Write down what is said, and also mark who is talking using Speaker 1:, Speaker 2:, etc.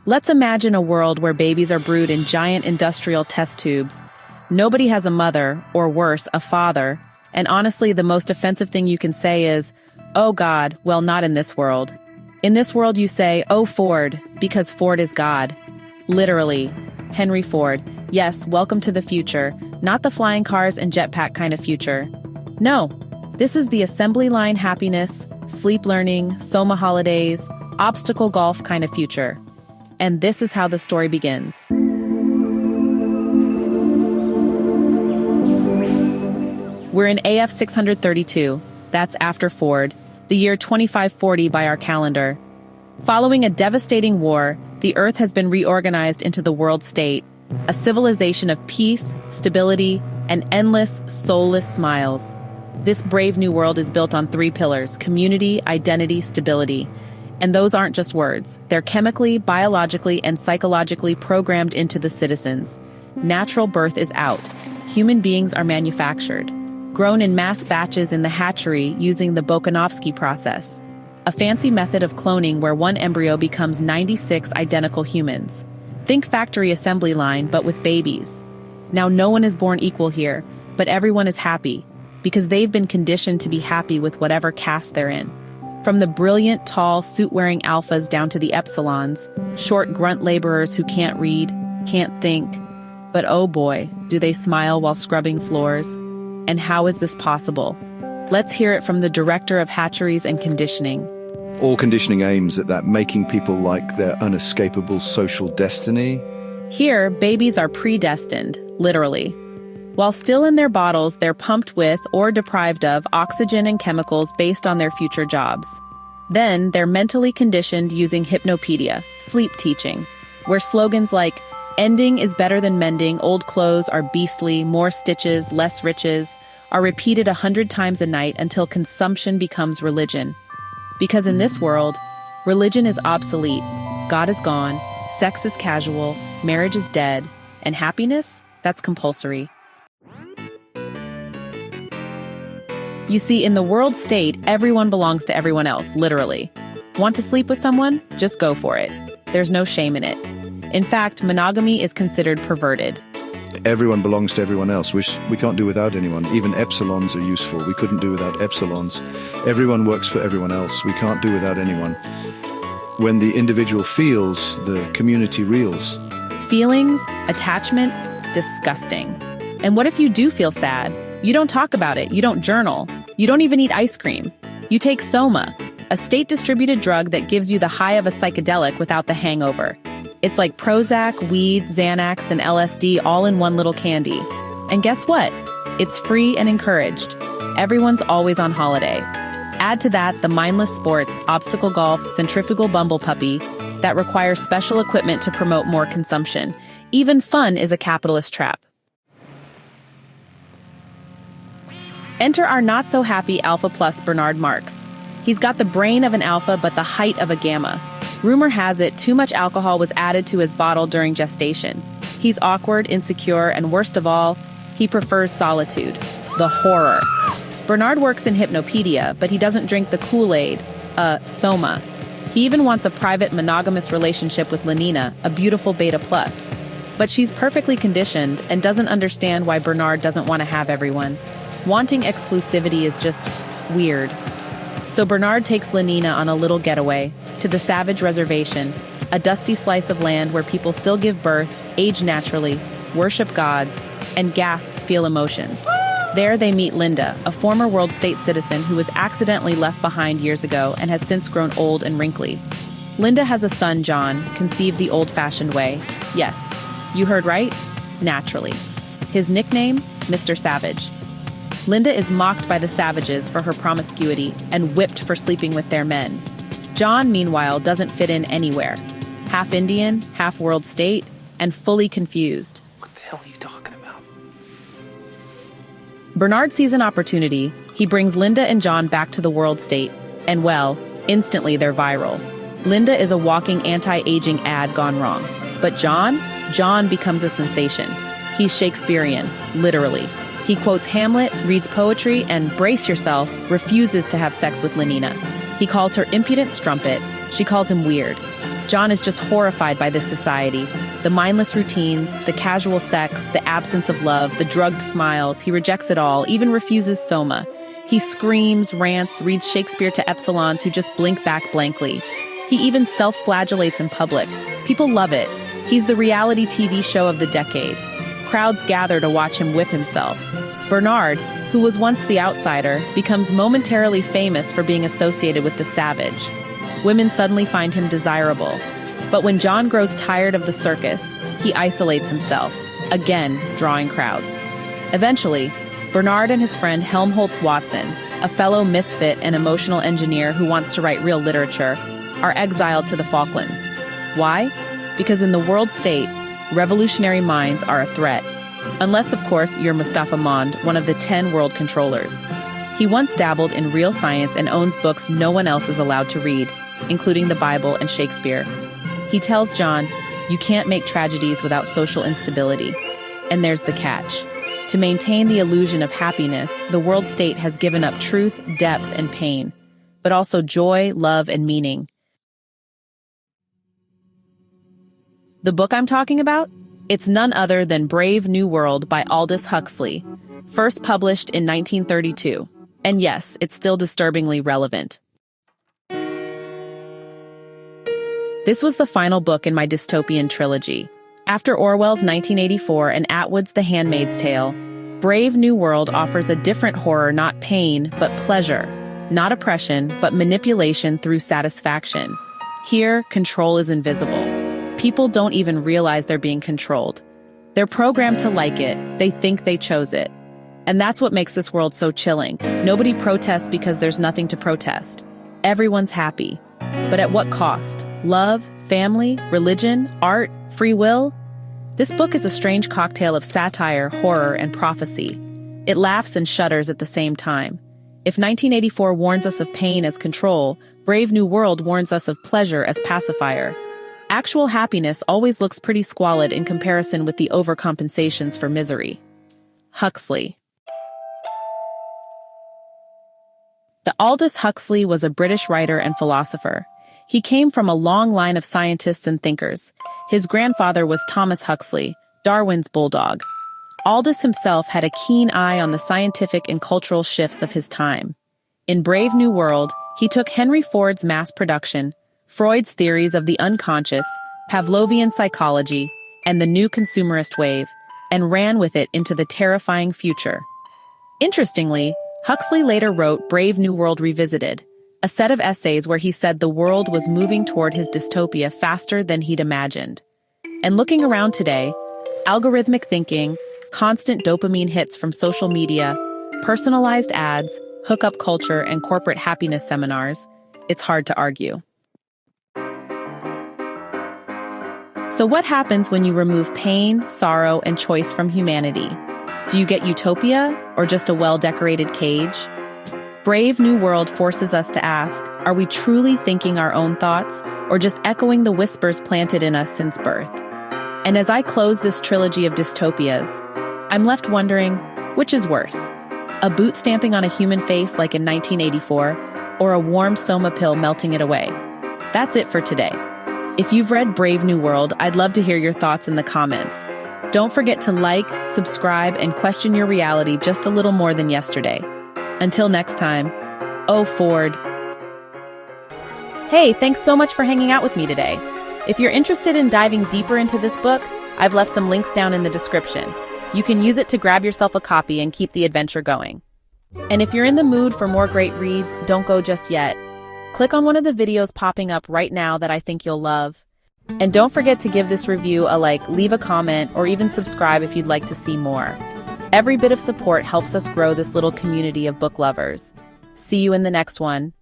Speaker 1: Let's imagine a world where babies are brewed in giant industrial test tubes. Nobody has a mother, or worse, a father. And honestly, the most offensive thing you can say is, "Oh God, well, not in this world." In this world you say, "Oh Ford," because Ford is God. Literally. Henry Ford. Yes, welcome to the future. Not the flying cars and jetpack kind of future. No, this is the assembly line happiness, sleep learning, Soma holidays, obstacle golf kind of future. And this is how the story begins. We're in AF 632, that's after Ford, the year 2540 by our calendar. Following a devastating war, the Earth has been reorganized into the world state, a civilization of peace, stability, and endless, soulless smiles. This brave new world is built on 3 pillars: community, identity, stability. And those aren't just words. They're chemically, biologically, and psychologically programmed into the citizens. Natural birth is out. Human beings are manufactured, grown in mass batches in the hatchery using the Bokanovsky process, a fancy method of cloning where one embryo becomes 96 identical humans. Think factory assembly line, but with babies. Now, no one is born equal here, but everyone is happy, because they've been conditioned to be happy with whatever caste they're in. From the brilliant, tall, suit-wearing alphas down to the epsilons, short grunt laborers who can't read, can't think. But oh boy, do they smile while scrubbing floors. And how is this possible? Let's hear it from the director of hatcheries and conditioning.
Speaker 2: All conditioning aims at that, making people like their unescapable social destiny.
Speaker 1: Here, babies are predestined, literally. While still in their bottles, they're pumped with or deprived of oxygen and chemicals based on their future jobs. Then, they're mentally conditioned using hypnopedia, sleep teaching, where slogans like, "Ending is better than mending, old clothes are beastly, more stitches, less riches," are repeated 100 times a night until consumption becomes religion. Because in this world, religion is obsolete, God is gone, sex is casual, marriage is dead, and happiness, that's compulsory. You see, in the world state, everyone belongs to everyone else, literally. Want to sleep with someone? Just go for it. There's no shame in it. In fact, monogamy is considered perverted.
Speaker 2: Everyone belongs to everyone else. We can't do without anyone. Even epsilons are useful. We couldn't do without epsilons. Everyone works for everyone else. We can't do without anyone. When the individual feels, the community reels.
Speaker 1: Feelings, attachment, disgusting. And what if you do feel sad? You don't talk about it. You don't journal. You don't even eat ice cream. You take Soma, a state-distributed drug that gives you the high of a psychedelic without the hangover. It's like Prozac, weed, Xanax, and LSD all in one little candy. And guess what? It's free and encouraged. Everyone's always on holiday. Add to that the mindless sports, obstacle golf, centrifugal bumble puppy that requires special equipment to promote more consumption. Even fun is a capitalist trap. Enter our not-so-happy Alpha Plus Bernard Marx. He's got the brain of an alpha but the height of a gamma. Rumor has it too much alcohol was added to his bottle during gestation. He's awkward, insecure, and worst of all, he prefers solitude. The horror. Bernard works in hypnopedia, but he doesn't drink the Kool-Aid, Soma. He even wants a private monogamous relationship with Lenina, a beautiful beta plus. But she's perfectly conditioned and doesn't understand why Bernard doesn't want to have everyone. Wanting exclusivity is just weird. So Bernard takes Lenina on a little getaway to the Savage Reservation, a dusty slice of land where people still give birth, age naturally, worship gods, and gasp feel emotions. There they meet Linda, a former world state citizen who was accidentally left behind years ago and has since grown old and wrinkly. Linda has a son, John, conceived the old-fashioned way. Yes, you heard right, naturally. His nickname, Mr. Savage. Linda is mocked by the savages for her promiscuity and whipped for sleeping with their men. John, meanwhile, doesn't fit in anywhere. Half Indian, half world state, and fully confused.
Speaker 3: What the hell are you talking about?
Speaker 1: Bernard sees an opportunity. He brings Linda and John back to the world state. And well, instantly they're viral. Linda is a walking anti-aging ad gone wrong. But John becomes a sensation. He's Shakespearean, literally. He quotes Hamlet, reads poetry, and, brace yourself, refuses to have sex with Lenina. He calls her impudent strumpet. She calls him weird. John is just horrified by this society. The mindless routines, the casual sex, the absence of love, the drugged smiles. He rejects it all, even refuses Soma. He screams, rants, reads Shakespeare to epsilons who just blink back blankly. He even self-flagellates in public. People love it. He's the reality TV show of the decade. Crowds gather to watch him whip himself. Bernard, who was once the outsider, becomes momentarily famous for being associated with the savage. Women suddenly find him desirable. But when John grows tired of the circus, he isolates himself, again drawing crowds. Eventually, Bernard and his friend Helmholtz Watson, a fellow misfit and emotional engineer who wants to write real literature, are exiled to the Falklands. Why? Because in the world state, revolutionary minds are a threat. Unless, of course, you're Mustafa Mond, one of the 10 world controllers. He once dabbled in real science and owns books no one else is allowed to read, including the Bible and Shakespeare. He tells John, you can't make tragedies without social instability. And there's the catch. To maintain the illusion of happiness, the world state has given up truth, depth, and pain, but also joy, love, and meaning. The book I'm talking about? It's none other than Brave New World by Aldous Huxley, first published in 1932. And yes, it's still disturbingly relevant. This was the final book in my dystopian trilogy. After Orwell's 1984 and Atwood's The Handmaid's Tale, Brave New World offers a different horror, not pain, but pleasure, not oppression, but manipulation through satisfaction. Here, control is invisible. People don't even realize they're being controlled. They're programmed to like it. They think they chose it. And that's what makes this world so chilling. Nobody protests because there's nothing to protest. Everyone's happy. But at what cost? Love, family, religion, art, free will? This book is a strange cocktail of satire, horror, and prophecy. It laughs and shudders at the same time. If 1984 warns us of pain as control, Brave New World warns us of pleasure as pacifier. Actual happiness always looks pretty squalid in comparison with the overcompensations for misery. Huxley. Aldous Huxley was a British writer and philosopher. He came from a long line of scientists and thinkers. His grandfather was Thomas Huxley, Darwin's bulldog. Aldous himself had a keen eye on the scientific and cultural shifts of his time. In Brave New World, he took Henry Ford's mass production, Freud's theories of the unconscious, Pavlovian psychology, and the new consumerist wave, and ran with it into the terrifying future. Interestingly, Huxley later wrote Brave New World Revisited, a set of essays where he said the world was moving toward his dystopia faster than he'd imagined. And looking around today, algorithmic thinking, constant dopamine hits from social media, personalized ads, hookup culture, and corporate happiness seminars, it's hard to argue. So what happens when you remove pain, sorrow, and choice from humanity? Do you get utopia, or just a well-decorated cage? Brave New World forces us to ask, are we truly thinking our own thoughts, or just echoing the whispers planted in us since birth? And as I close this trilogy of dystopias, I'm left wondering, which is worse? A boot stamping on a human face like in 1984, or a warm Soma pill melting it away? That's it for today. If you've read Brave New World, I'd love to hear your thoughts in the comments. Don't forget to like, subscribe, and question your reality just a little more than yesterday. Until next time, oh Ford. Hey, thanks so much for hanging out with me today. If you're interested in diving deeper into this book, I've left some links down in the description. You can use it to grab yourself a copy and keep the adventure going. And if you're in the mood for more great reads, don't go just yet. Click on one of the videos popping up right now that I think you'll love. And don't forget to give this review a like, leave a comment, or even subscribe if you'd like to see more. Every bit of support helps us grow this little community of book lovers. See you in the next one.